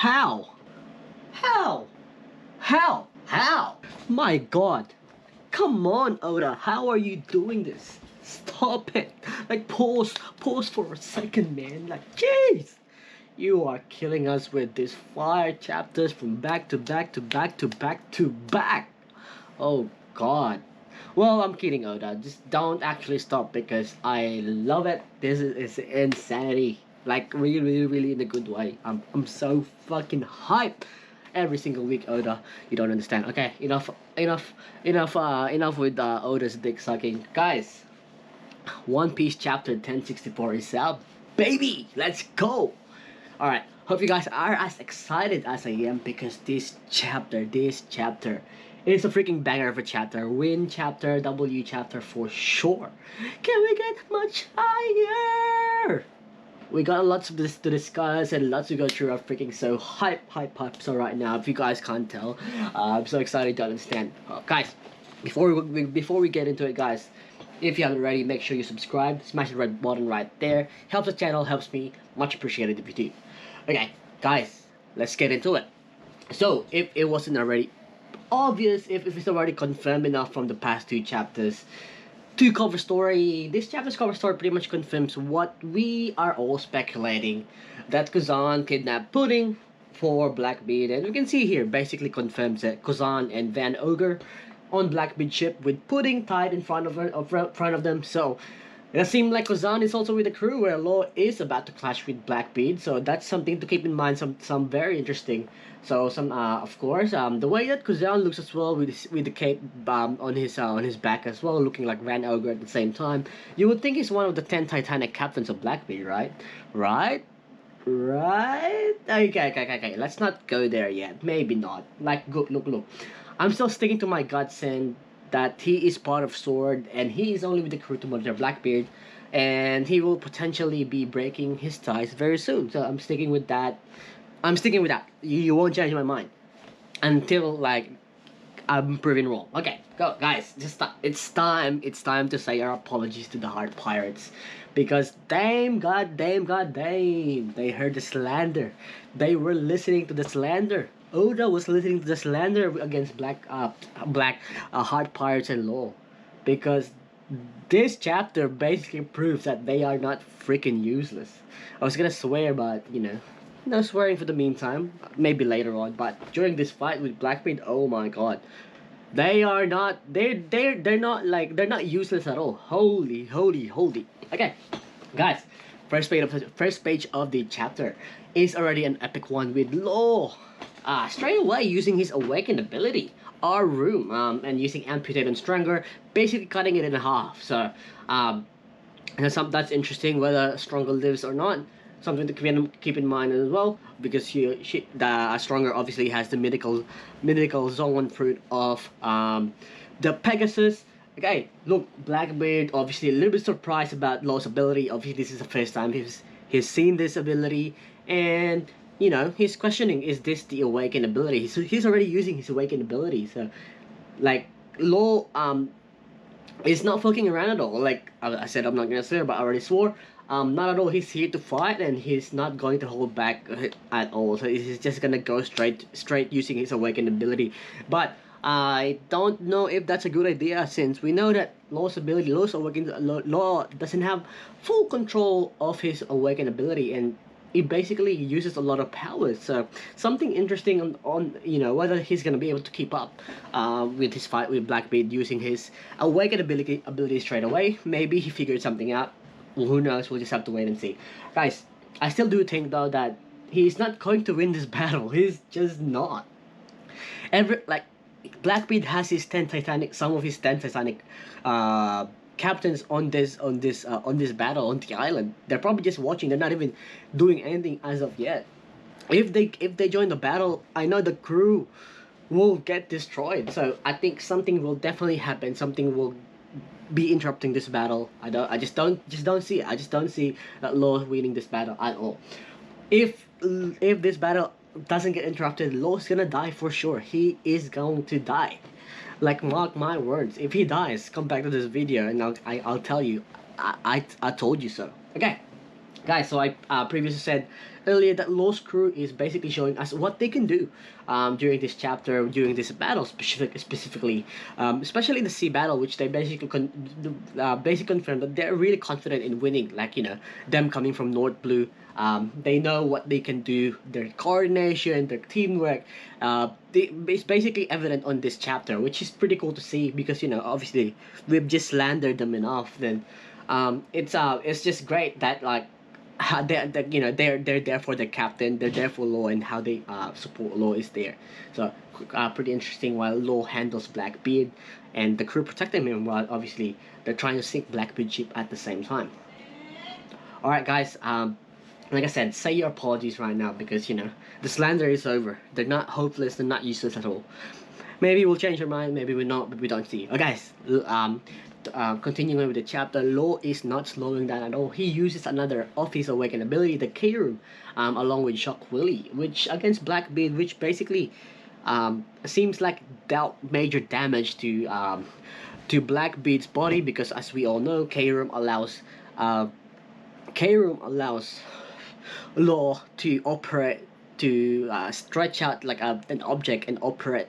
How? How? How? How? My god. Come on, Oda. How are you doing this? Stop it. Like, pause for a second, man. Like, jeez. You are killing us with these fire chapters from back to back to back to back to back. Oh god. Well, I'm kidding, Oda. Just don't actually stop because I love it. This is insanity. Like really in a good way. I'm so fucking hyped every single week, Oda. You don't understand. Okay, enough with Oda's dick sucking. Guys, One Piece chapter 1064 is out. Baby, let's go. Alright, hope you guys are as excited as I am because this chapter is a freaking banger of a chapter. Win chapter, W chapter for sure. Can we get much higher? We got lots of this to discuss and lots to go through. I'm freaking so hype. So right now, if you guys can't tell, I'm so excited to understand. Guys, before we get into it, guys, if you haven't already, make sure you subscribe. Smash the red button right there. Helps the channel, helps me. Much appreciated if you do. Okay, guys, let's get into it. So, if it wasn't already obvious, if it's already confirmed enough from the past two chapters, cover story, this chapter's cover story pretty much confirms what we are all speculating, that Kazan kidnapped Pudding for Blackbeard, and we can see here basically confirms that Kazan and Van Ogre on Blackbeard ship with Pudding tied in front of them. So it seems like Kazan is also with the crew where Law is about to clash with Blackbeard, so that's something to keep in mind. Some very interesting. So of course the way that Kazan looks as well with the cape on his back as well, looking like Van Ogre at the same time. You would think he's one of the 10 Titanic captains of Blackbeard, right? Right? Okay. Let's not go there yet. Maybe not. Like, look. I'm still sticking to my guts and that he is part of Sword and he is only with the crew to monitor Blackbeard, and he will potentially be breaking his ties very soon. So I'm sticking with that. You won't change my mind until like I'm proven wrong. Okay, go guys. It's time to say our apologies to the Heart Pirates, because damn, they heard the slander. They were listening to the slander. Oda was listening to the slander against Black Heart Pirates and Law, because this chapter basically proves that they are not freaking useless. I was gonna swear, but no swearing for the meantime. Maybe later on, but during this fight with Blackbeard, oh my god, they are not. They're not useless at all. Holy. Okay, guys. First page of the chapter is already an epic one with Law. Straight away using his awakened ability, our room, and using amputate and stronger, basically cutting it in half. So, that's interesting. Whether Stronger lives or not, something to keep in mind as well, because the Stronger obviously has the mythical zone fruit of the Pegasus. Okay, look, Blackbeard obviously a little bit surprised about Law's ability. Obviously, this is the first time he's seen this ability, and he's questioning, is this the awakened ability? So he's already using his awakened ability. So, like, Law is not fucking around at all. Like I said, I'm not gonna swear, but I already swore. Not at all. He's here to fight, and he's not going to hold back at all. So he's just gonna go straight using his awakened ability. But I don't know if that's a good idea, since we know that Law's awakened Law doesn't have full control of his awakened ability, and it basically uses a lot of powers. So something interesting on whether he's gonna be able to keep up with his fight with Blackbeard using his awakened ability straight away. Maybe he figured something out. Well, who knows? We'll just have to wait and see. Guys, I still do think though that he's not going to win this battle. He's just not. Blackbeard has some of his 10 Titanic captains on this battle on the island. They're probably just watching. They're not even doing anything as of yet. If they join the battle, I know the crew will get destroyed. So I think something will definitely happen. Something will be interrupting this battle. I just don't see it. I just don't see that Law winning this battle at all. If this battle doesn't get interrupted, Law's gonna die for sure. He is going to die. Like, mark my words. If he dies, come back to this video and I'll tell you, I told you so. Okay, Guys, so I previously said earlier that Law's crew is basically showing us what they can do during this chapter, during this battle specifically, especially the sea battle, which they basically basically confirm that they're really confident in winning. Like, you know, them coming from North Blue, they know what they can do. Their coordination, their teamwork, it's basically evident on this chapter, which is pretty cool to see because, you know, obviously we've just slandered them enough. Then it's just great that, like, they you know, they're there for the captain, they're there for Law, and how they support Law is there. So pretty interesting while Law handles Blackbeard and the crew protecting him while obviously they're trying to sink Blackbeard's ship at the same time. Alright guys, like I said, say your apologies right now because, you know, the slander is over. They're not hopeless, they're not useless at all. Maybe we'll change our mind, maybe we're not, but we don't see. Oh guys, continuing with the chapter, Law is not slowing down at all. He uses another of his awakened ability, the K-Room, along with Shock Willy, which against Blackbeard, which basically seems like dealt major damage to Blackbeard's body because, as we all know, K-Room allows Law to operate, to stretch out like an object and operate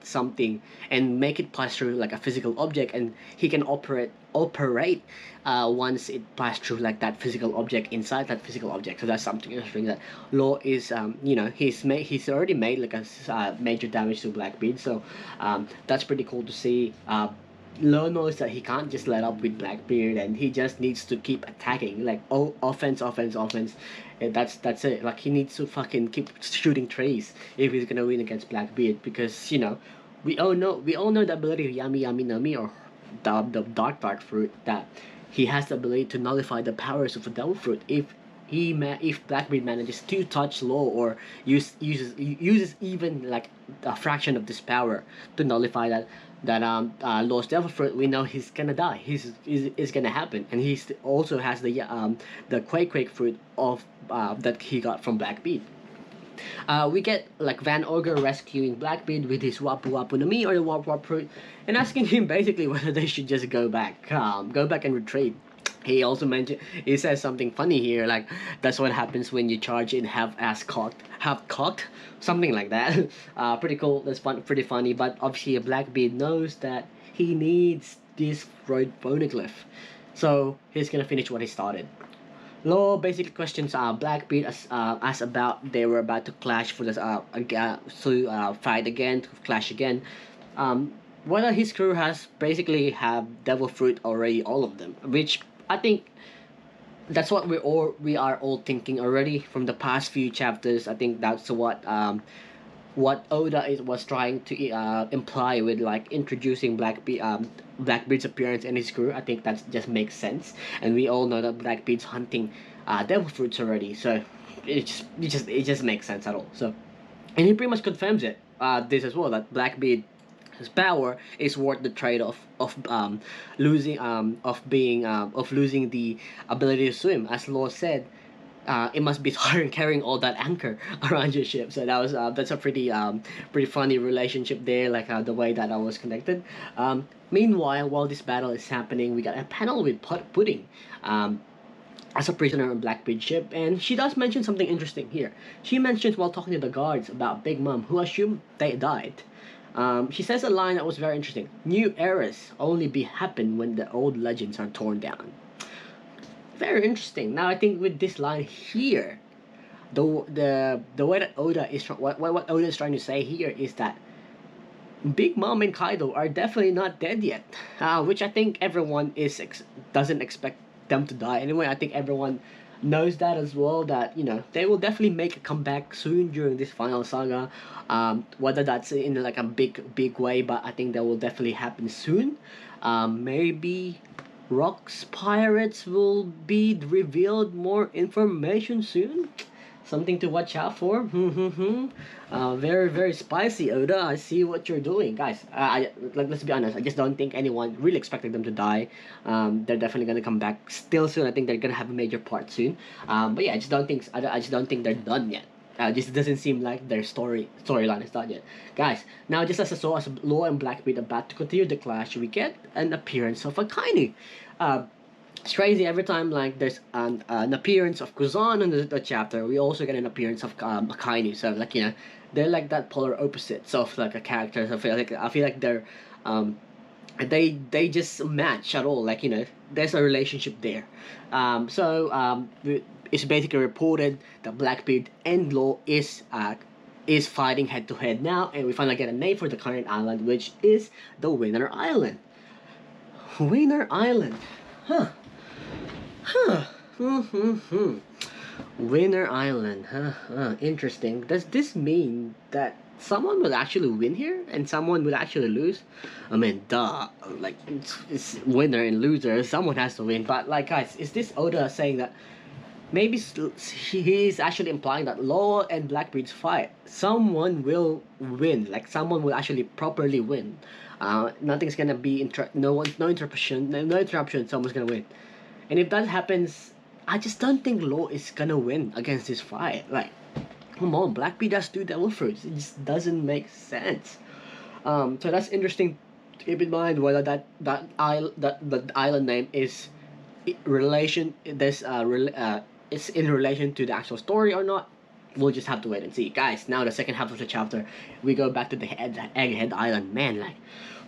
something and make it pass through like a physical object, and he can operate once it passed through like that physical object inside that physical object. So that's something interesting that Law is you know, he's already made like a major damage to Blackbeard. So that's pretty cool to see. Law knows that he can't just let up with Blackbeard, and he just needs to keep attacking, like, oh, offense, and that's it. Like, he needs to fucking keep shooting trees if he's gonna win against Blackbeard, because, you know, we all know the ability of Yami Yami Nami, or the dark fruit, that he has the ability to nullify the powers of a devil fruit if Blackbeard manages to touch Law or uses even like a fraction of this power to nullify that Law's devil fruit. We know he's gonna die. Is gonna happen, and he also has the quake fruit of that he got from Blackbeard. We get like Van Ogre rescuing Blackbeard with his Wapu Wapu no Mi, or the Wap fruit, and asking him basically whether they should just go back and retreat. He also mentioned, he says something funny here, like, that's what happens when you charge in half cocked, something like that. Pretty cool. That's pretty funny. But obviously, Blackbeard knows that he needs this Freud Poneglyph, so he's gonna finish what he started. Law basically questions Blackbeard as about they were about to clash for this fight again, to clash again. Whether his crew has basically have devil fruit already, all of them, which I think that's what we are all thinking already from the past few chapters. I think that's what Oda was trying to imply with, like, introducing Blackbeard's appearance and his crew. I think that just makes sense, and we all know that Blackbeard's hunting devil fruits already, so it just makes sense at all. So, and he pretty much confirms it this as well, that Blackbeard, his power is worth the trade-off of losing the ability to swim. As Law said, it must be hard carrying all that anchor around your ship. So that's a pretty funny relationship there, like the way that I was connected. Meanwhile, while this battle is happening, we got a panel with Pudding as a prisoner on Blackbeard's ship, and she does mention something interesting here. She mentions, while talking to the guards, about Big Mom, who assumed they died. She says a line that was very interesting. New eras only happen when the old legends are torn down. Very interesting. Now I think with this line here, the way that Oda is what Oda is trying to say here is that Big Mom and Kaido are definitely not dead yet, which I think everyone doesn't expect them to die. Anyway, I think everyone knows that as well, that, you know, they will definitely make a comeback soon during this final saga, whether that's in like a big way, but I think that will definitely happen soon. Maybe Rock's Pirates will be revealed more information soon. Something to watch out for. Very, very spicy, Oda. I see what you're doing, guys. Let's be honest. I just don't think anyone really expected them to die. They're definitely gonna come back still soon. I think they're gonna have a major part soon. But yeah, I just don't think they're done yet. Just doesn't seem like their storyline is done yet, guys. Now, just as I saw as Law and Blackbeard about to continue the clash, we get an appearance of Akainu. It's crazy every time like there's an appearance of Kuzan in the chapter. We also get an appearance of Akainu. So like they're like that polar opposites of like a character. So I feel like they're um, they just match at all. Like there's a relationship there. It's basically reported that Blackbeard and Law is fighting head to head now, and we finally get a name for the current island, which is the Winner Island. Winner Island, huh? Huh. Hmm. Winner Island, huh? Interesting. Does this mean that someone will actually win here and someone will actually lose? I mean, duh. Like, it's winner and loser. Someone has to win. But, like, guys, is this Oda saying that maybe he's actually implying that Law and Blackbeard's fight, someone will win. Like, someone will actually properly win. Nothing's gonna be, no interruption, no interruption, someone's gonna win. And if that happens, I just don't think Law is gonna win against this fight. Like, come on, Blackbeard has 2 devil fruits. It just doesn't make sense. So that's interesting to keep in mind whether that island name is it's in relation to the actual story or not. We'll just have to wait and see, guys. Now the second half of the chapter, we go back to the Egghead Island. Man, like,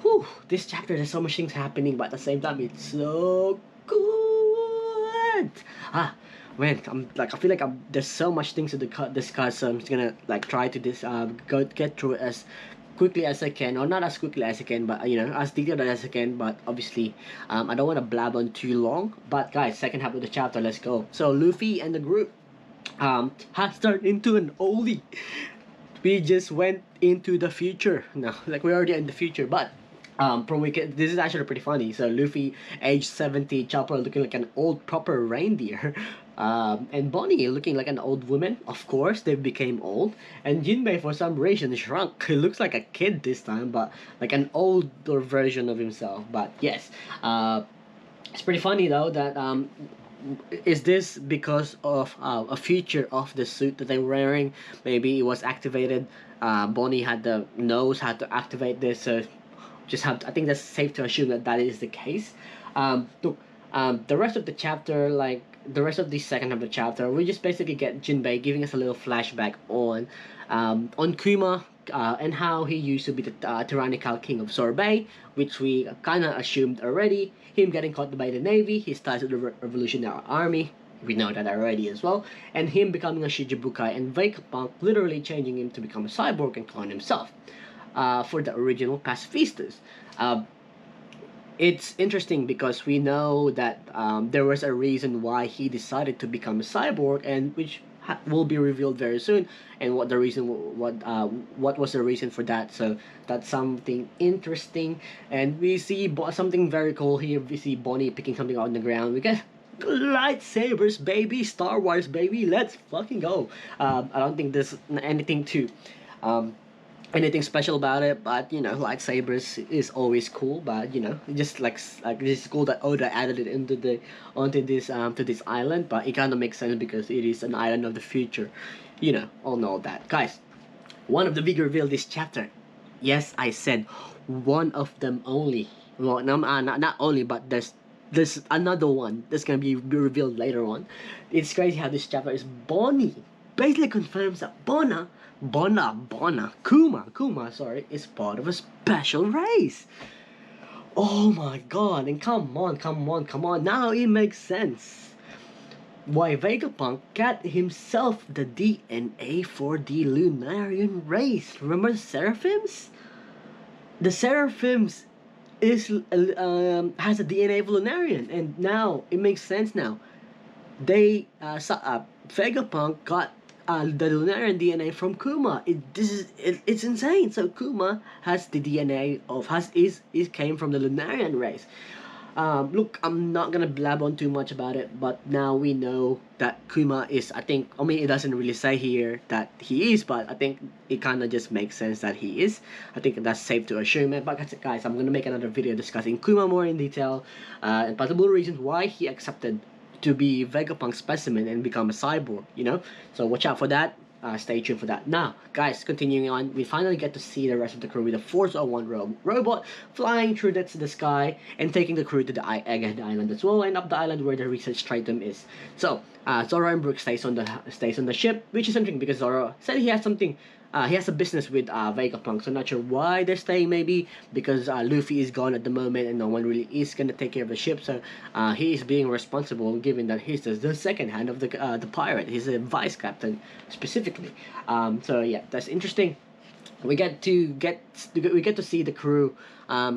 whew, this chapter there's so much things happening, but at the same time it's so good. Man, I feel like there's so much things to discuss, so I'm just gonna like try to get through it as quickly as I can, or not as quickly as I can, but as detailed as I can. But obviously, I don't want to blab on too long. But guys, second half of the chapter, let's go. So Luffy and the group has turned into an oldie. We just went into the future now, like we're already in the future, but this is actually pretty funny. So Luffy, age 70, Chopper looking like an old proper reindeer, and Bonnie looking like an old woman. Of course, they became old, and Jinbei for some reason shrunk. He looks like a kid this time, but like an older version of himself. But yes, it's pretty funny though that is this because of a feature of the suit that they're wearing? Maybe it was activated. Bonnie had the nose had to activate this, so I think that's safe to assume that that is the case. Look, the rest of the chapter, like the rest of the second of the chapter, we just basically get Jinbei giving us a little flashback on Kuma, and how he used to be the tyrannical king of Sorbet, which we kind of assumed already. Him getting caught by the Navy, his ties to the Revolutionary Army, we know that already as well, and him becoming a Shichibukai, and Vegapunk literally changing him to become a cyborg and clone himself for the original pacifistas. It's interesting because we know that there was a reason why he decided to become a cyborg, and which will be revealed very soon, and what was the reason for that. So that's something interesting, and we see something very cool here. We see Bonnie picking something on the ground. We get lightsabers, baby, Star Wars, baby, let's fucking go. I don't think there's anything special about it, but lightsabers is always cool. But just like this is cool that Oda added it onto this to this island. But it kind of makes sense because it is an island of the future. All know that, guys. One of the big reveal this chapter. Yes, I said one of them only. Well, no, not only, but there's another one that's gonna be revealed later on. It's crazy how this chapter is Bonnie basically confirms that Kuma, sorry, is part of a special race. Oh my god, and come on, now it makes sense why Vegapunk got himself the DNA for the Lunarian race. Remember the Seraphims? The Seraphims has a DNA of Lunarian, and now it makes sense now. Vegapunk got the Lunarian DNA from Kuma. It's insane. So Kuma has the DNA came from the Lunarian race. Look, I'm not gonna blab on too much about it, but now we know that Kuma is. It doesn't really say here that he is, but I think it kind of just makes sense that he is. I think that's safe to assume it. But guys, I'm gonna make another video discussing Kuma more in detail, and possible reasons why he accepted to be Vegapunk specimen and become a cyborg, so watch out for that. stay tuned for that. Now, guys, continuing on, we finally get to see the rest of the crew with the Force 01 robot flying through the sky and taking the crew to the Egghead Island as well, and up the island where the research Triton is. So, Zoro and Brook stays on the ship, which is interesting because Zoro said he has something. He has a business with Vegapunk, so not sure why they're staying. Maybe because Luffy is gone at the moment and no one really is gonna take care of the ship. So he is being responsible, given that he's the second hand of the pirate. He's a vice captain specifically. So yeah, that's interesting. We get to see the crew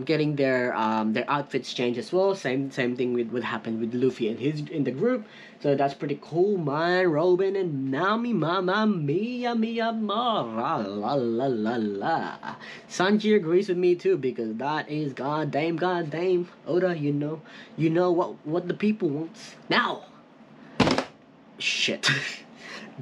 getting their outfits changed as well. Same thing with what happened with Luffy and his in the group. So that's pretty cool, man. Robin and Nami, Mama Mia Mia Ma la la la la la. Sanji agrees with me too because that is goddamn Oda. You know what the people wants now. Shit.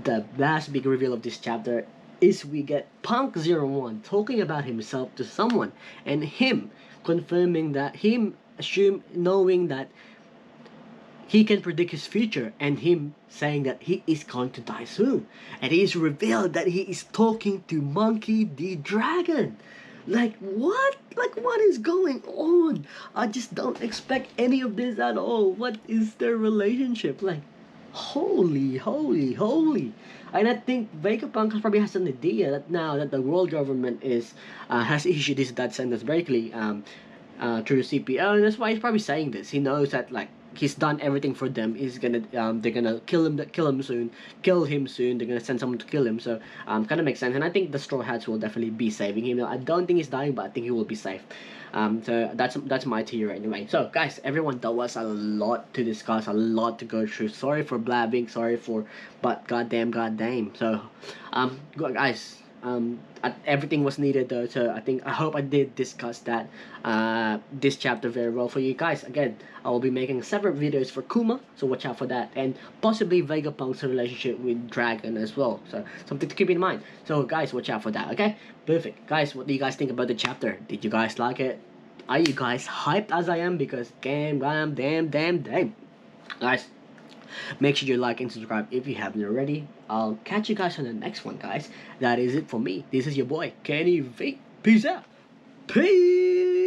The last big reveal of this chapter is we get Punk 01 talking about himself to someone, and him confirming that knowing that he can predict his future, and him saying that he is going to die soon, and it is revealed that he is talking to Monkey D. Dragon. Like what? Like what is going on? I just don't expect any of this at all. What is their relationship like? Holy. And I think Vegapunk probably has an idea that now that the world government has issued this death sentence directly through CPL, and that's why he's probably saying this. He knows that like he's done everything for them. He's gonna they're gonna kill him soon. They're gonna send someone to kill him. So kind of makes sense. And I think the Straw Hats will definitely be saving him. I don't think he's dying, but I think he will be safe. So that's my theory anyway. So guys, everyone, that was a lot to discuss, a lot to go through. Sorry for blabbing, but goddamn. So guys, everything was needed though. So I hope I did discuss that this chapter very well for you guys. Again, I will be making separate videos for Kuma, so watch out for that, and possibly Vegapunk's relationship with Dragon as well. So something to keep in mind. So guys, watch out for that. Okay, perfect. Guys, what do you guys think about the chapter? Did you guys like it? Are you guys hyped as I am? Because damn, guys. Make sure you like and subscribe if you haven't already. I'll catch you guys on the next one, guys. That is it for me. This is your boy, Kenny V. Peace out. Peace.